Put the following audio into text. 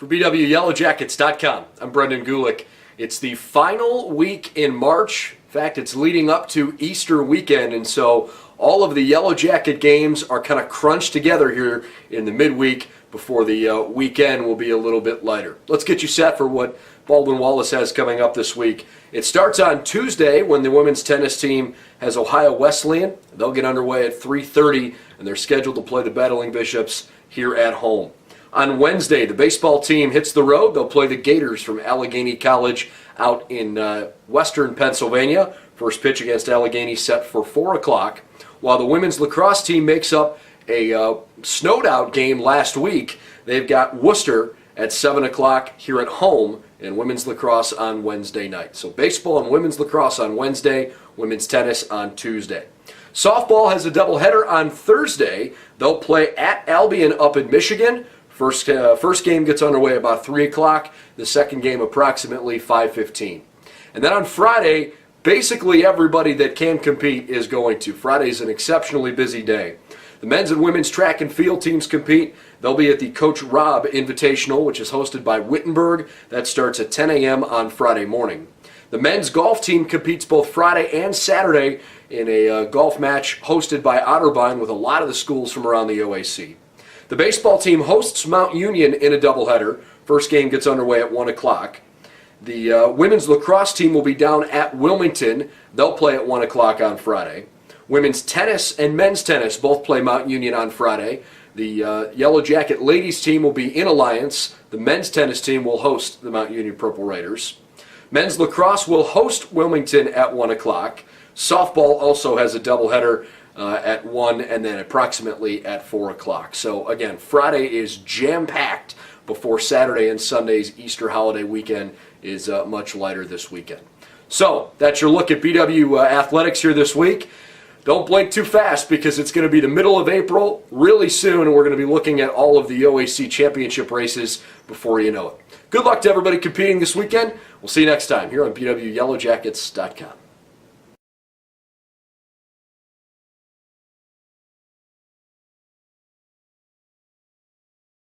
For BWYellowJackets.com, I'm Brendan Gulick. It's the final week in March. In fact, it's leading up to Easter weekend, and so all of the Yellow Jacket games are kind of crunched together here in the midweek before the weekend will be a little bit lighter. Let's get you set for what Baldwin Wallace has coming up this week. It starts on Tuesday when the women's tennis team has Ohio Wesleyan. They'll get underway at 3:30, and they're scheduled to play the Battling Bishops here at home. On Wednesday, the baseball team hits the road. They'll play the Gators from Allegheny College out in western Pennsylvania. First pitch against Allegheny set for 4 o'clock. While the women's lacrosse team makes up a snowed out game last week, they've got Worcester at 7 o'clock here at home in women's lacrosse on Wednesday night. So baseball and women's lacrosse on Wednesday, women's tennis on Tuesday. Softball has a doubleheader on Thursday. They'll play at Albion up in Michigan. First game gets underway about 3 o'clock. The second game approximately 5:15. And then on Friday, basically everybody that can compete is going to. Friday's an exceptionally busy day. The men's and women's track and field teams compete. They'll be at the Coach Rob Invitational, which is hosted by Wittenberg. That starts at 10 a.m. on Friday morning. The men's golf team competes both Friday and Saturday in a golf match hosted by Otterbein with a lot of the schools from around the OAC. The baseball team hosts Mount Union in a doubleheader. First game gets underway at 1 o'clock. The women's lacrosse team will be down at Wilmington. They'll play at 1 o'clock on Friday. Women's tennis and men's tennis both play Mount Union on Friday. The Yellow Jacket ladies team will be in Alliance. The men's tennis team will host the Mount Union Purple Raiders. Men's lacrosse will host Wilmington at 1 o'clock. Softball also has a doubleheader at 1 and then approximately at 4 o'clock. So again, Friday is jam-packed before Saturday and Sunday's Easter holiday weekend is much lighter this weekend. So that's your look at BW Athletics here this week. Don't blink too fast because it's going to be the middle of April really soon, and we're going to be looking at all of the OAC championship races before you know it. Good luck to everybody competing this weekend. We'll see you next time here on BWYellowJackets.com.